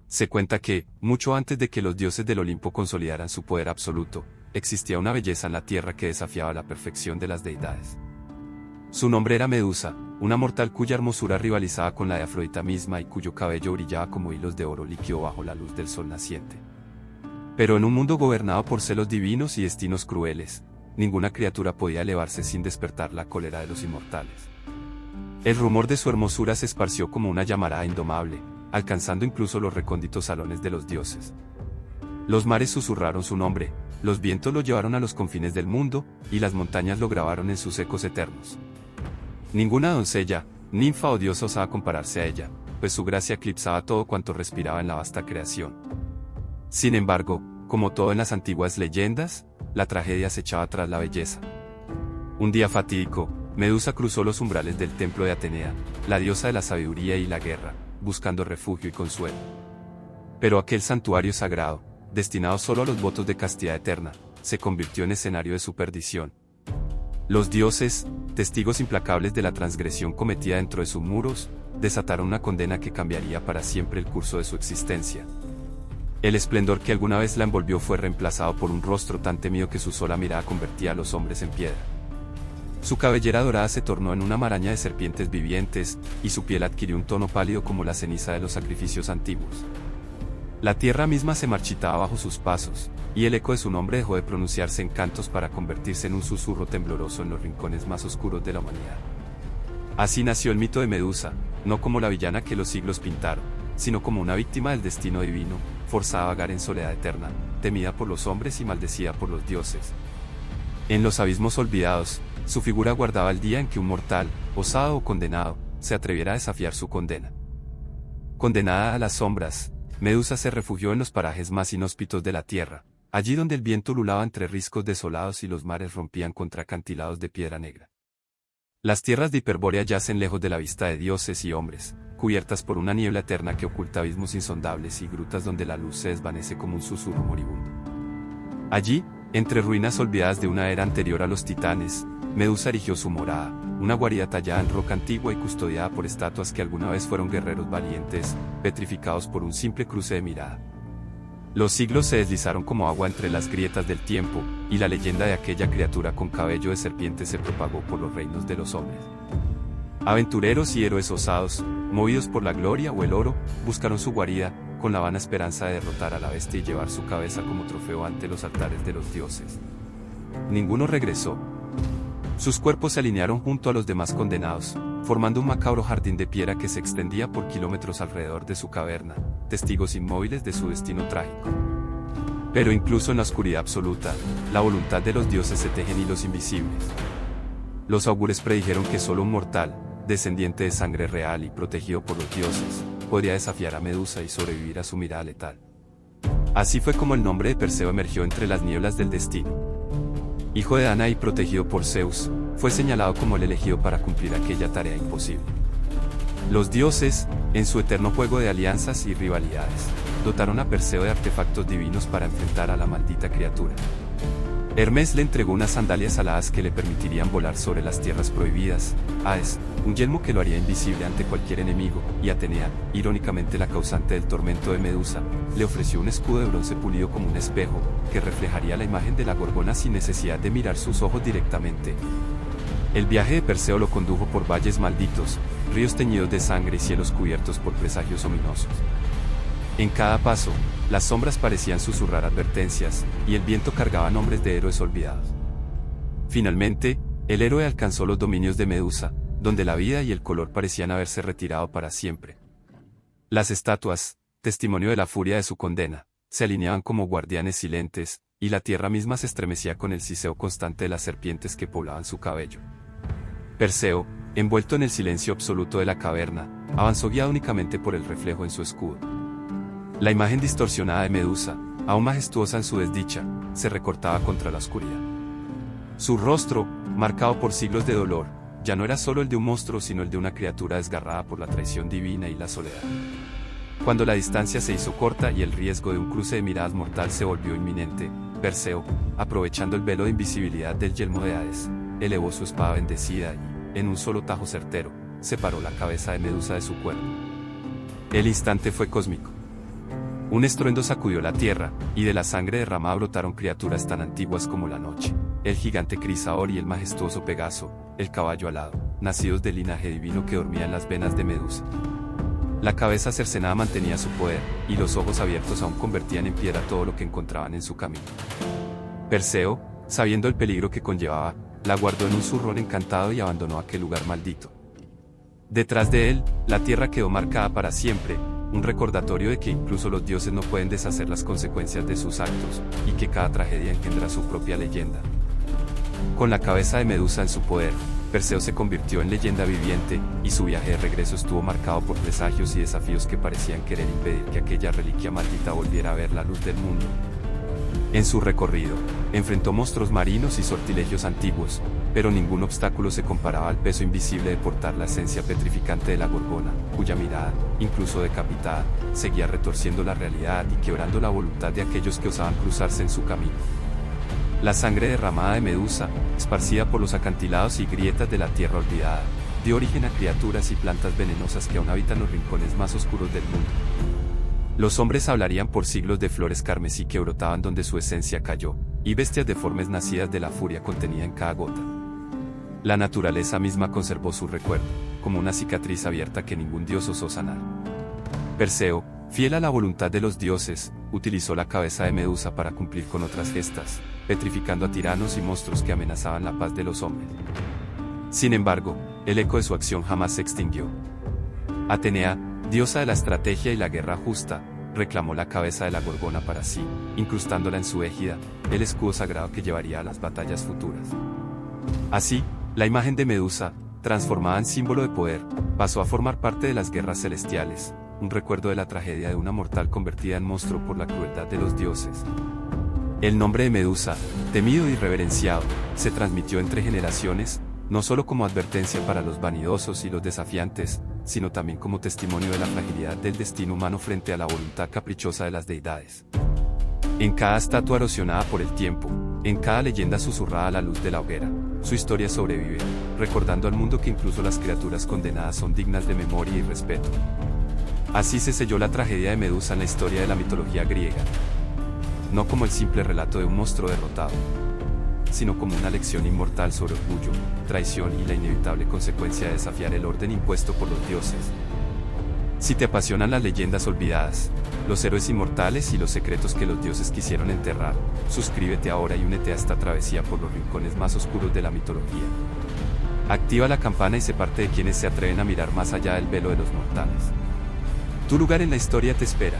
Se cuenta que, mucho antes de que los dioses del Olimpo consolidaran su poder absoluto, existía una belleza en la tierra que desafiaba la perfección de las deidades. Su nombre era Medusa, una mortal cuya hermosura rivalizaba con la de Afrodita misma y cuyo cabello brillaba como hilos de oro líquido bajo la luz del sol naciente. Pero en un mundo gobernado por celos divinos y destinos crueles, ninguna criatura podía elevarse sin despertar la cólera de los inmortales. El rumor de su hermosura se esparció como una llamarada indomable, alcanzando incluso los recónditos salones de los dioses. Los mares susurraron su nombre, los vientos lo llevaron a los confines del mundo, y las montañas lo grabaron en sus ecos eternos. Ninguna doncella, ninfa o diosa osaba compararse a ella, pues su gracia eclipsaba todo cuanto respiraba en la vasta creación. Sin embargo, como todo en las antiguas leyendas, la tragedia se echaba tras la belleza. Un día fatídico, Medusa cruzó los umbrales del templo de Atenea, la diosa de la sabiduría y la guerra, buscando refugio y consuelo. Pero aquel santuario sagrado, destinado solo a los votos de castidad eterna, se convirtió en escenario de su perdición. Los dioses, testigos implacables de la transgresión cometida dentro de sus muros, desataron una condena que cambiaría para siempre el curso de su existencia. El esplendor que alguna vez la envolvió fue reemplazado por un rostro tan temido que su sola mirada convertía a los hombres en piedra. Su cabellera dorada se tornó en una maraña de serpientes vivientes, y su piel adquirió un tono pálido como la ceniza de los sacrificios antiguos. La tierra misma se marchitaba bajo sus pasos, y el eco de su nombre dejó de pronunciarse en cantos para convertirse en un susurro tembloroso en los rincones más oscuros de la humanidad. Así nació el mito de Medusa, no como la villana que los siglos pintaron, sino como una víctima del destino divino, forzada a vagar en soledad eterna, temida por los hombres y maldecida por los dioses. En los abismos olvidados, su figura guardaba el día en que un mortal, osado o condenado, se atreviera a desafiar su condena. Condenada a las sombras, Medusa se refugió en los parajes más inhóspitos de la tierra, allí donde el viento ululaba entre riscos desolados y los mares rompían contra acantilados de piedra negra. Las tierras de Hiperbórea yacen lejos de la vista de dioses y hombres, cubiertas por una niebla eterna que oculta abismos insondables y grutas donde la luz se desvanece como un susurro moribundo. Allí, entre ruinas olvidadas de una era anterior a los titanes, Medusa erigió su morada, una guarida tallada en roca antigua y custodiada por estatuas que alguna vez fueron guerreros valientes, petrificados por un simple cruce de mirada. Los siglos se deslizaron como agua entre las grietas del tiempo, y la leyenda de aquella criatura con cabello de serpiente se propagó por los reinos de los hombres. Aventureros y héroes osados, movidos por la gloria o el oro, buscaron su guarida, con la vana esperanza de derrotar a la bestia y llevar su cabeza como trofeo ante los altares de los dioses. Ninguno regresó. Sus cuerpos se alinearon junto a los demás condenados, formando un macabro jardín de piedra que se extendía por kilómetros alrededor de su caverna, testigos inmóviles de su destino trágico. Pero incluso en la oscuridad absoluta, la voluntad de los dioses se teje en hilos invisibles. Los augures predijeron que solo un mortal, descendiente de sangre real y protegido por los dioses, podría desafiar a Medusa y sobrevivir a su mirada letal. Así fue como el nombre de Perseo emergió entre las nieblas del destino. Hijo de Dana y protegido por Zeus, fue señalado como el elegido para cumplir aquella tarea imposible. Los dioses, en su eterno juego de alianzas y rivalidades, dotaron a Perseo de artefactos divinos para enfrentar a la maldita criatura. Hermes le entregó unas sandalias aladas que le permitirían volar sobre las tierras prohibidas, Hades, un yelmo que lo haría invisible ante cualquier enemigo, y Atenea, irónicamente la causante del tormento de Medusa, le ofreció un escudo de bronce pulido como un espejo, que reflejaría la imagen de la Gorgona sin necesidad de mirar sus ojos directamente. El viaje de Perseo lo condujo por valles malditos, ríos teñidos de sangre y cielos cubiertos por presagios ominosos. En cada paso, las sombras parecían susurrar advertencias, y el viento cargaba nombres de héroes olvidados. Finalmente, el héroe alcanzó los dominios de Medusa, donde la vida y el color parecían haberse retirado para siempre. Las estatuas, testimonio de la furia de su condena, se alineaban como guardianes silentes, y la tierra misma se estremecía con el siseo constante de las serpientes que poblaban su cabello. Perseo, envuelto en el silencio absoluto de la caverna, avanzó guiado únicamente por el reflejo en su escudo. La imagen distorsionada de Medusa, aún majestuosa en su desdicha, se recortaba contra la oscuridad. Su rostro, marcado por siglos de dolor, ya no era solo el de un monstruo sino el de una criatura desgarrada por la traición divina y la soledad. Cuando la distancia se hizo corta y el riesgo de un cruce de miradas mortal se volvió inminente, Perseo, aprovechando el velo de invisibilidad del yelmo de Hades, elevó su espada bendecida y, en un solo tajo certero, separó la cabeza de Medusa de su cuerpo. El instante fue cósmico. Un estruendo sacudió la tierra, y de la sangre derramada brotaron criaturas tan antiguas como la noche. El gigante Crisaor y el majestuoso Pegaso, el caballo alado, nacidos del linaje divino que dormía en las venas de Medusa. La cabeza cercenada mantenía su poder, y los ojos abiertos aún convertían en piedra todo lo que encontraban en su camino. Perseo, sabiendo el peligro que conllevaba, la guardó en un zurrón encantado y abandonó aquel lugar maldito. Detrás de él, la tierra quedó marcada para siempre, un recordatorio de que incluso los dioses no pueden deshacer las consecuencias de sus actos, y que cada tragedia engendra su propia leyenda. Con la cabeza de Medusa en su poder, Perseo se convirtió en leyenda viviente, y su viaje de regreso estuvo marcado por presagios y desafíos que parecían querer impedir que aquella reliquia maldita volviera a ver la luz del mundo. En su recorrido, enfrentó monstruos marinos y sortilegios antiguos, pero ningún obstáculo se comparaba al peso invisible de portar la esencia petrificante de la Gorgona, cuya mirada, incluso decapitada, seguía retorciendo la realidad y quebrando la voluntad de aquellos que osaban cruzarse en su camino. La sangre derramada de Medusa, esparcida por los acantilados y grietas de la tierra olvidada, dio origen a criaturas y plantas venenosas que aún habitan los rincones más oscuros del mundo. Los hombres hablarían por siglos de flores carmesí que brotaban donde su esencia cayó, y bestias deformes nacidas de la furia contenida en cada gota. La naturaleza misma conservó su recuerdo, como una cicatriz abierta que ningún dios osó sanar. Perseo, fiel a la voluntad de los dioses, utilizó la cabeza de Medusa para cumplir con otras gestas, petrificando a tiranos y monstruos que amenazaban la paz de los hombres. Sin embargo, el eco de su acción jamás se extinguió. Atenea, diosa de la estrategia y la guerra justa, reclamó la cabeza de la Gorgona para sí, incrustándola en su égida, el escudo sagrado que llevaría a las batallas futuras. Así, la imagen de Medusa, transformada en símbolo de poder, pasó a formar parte de las guerras celestiales, un recuerdo de la tragedia de una mortal convertida en monstruo por la crueldad de los dioses. El nombre de Medusa, temido y reverenciado, se transmitió entre generaciones, no solo como advertencia para los vanidosos y los desafiantes, sino también como testimonio de la fragilidad del destino humano frente a la voluntad caprichosa de las deidades. En cada estatua erosionada por el tiempo, en cada leyenda susurrada a la luz de la hoguera, su historia sobrevive, recordando al mundo que incluso las criaturas condenadas son dignas de memoria y respeto. Así se selló la tragedia de Medusa en la historia de la mitología griega. No como el simple relato de un monstruo derrotado, sino como una lección inmortal sobre orgullo, traición y la inevitable consecuencia de desafiar el orden impuesto por los dioses. Si te apasionan las leyendas olvidadas, los héroes inmortales y los secretos que los dioses quisieron enterrar, suscríbete ahora y únete a esta travesía por los rincones más oscuros de la mitología. Activa la campana y sé parte de quienes se atreven a mirar más allá del velo de los mortales. Tu lugar en la historia te espera.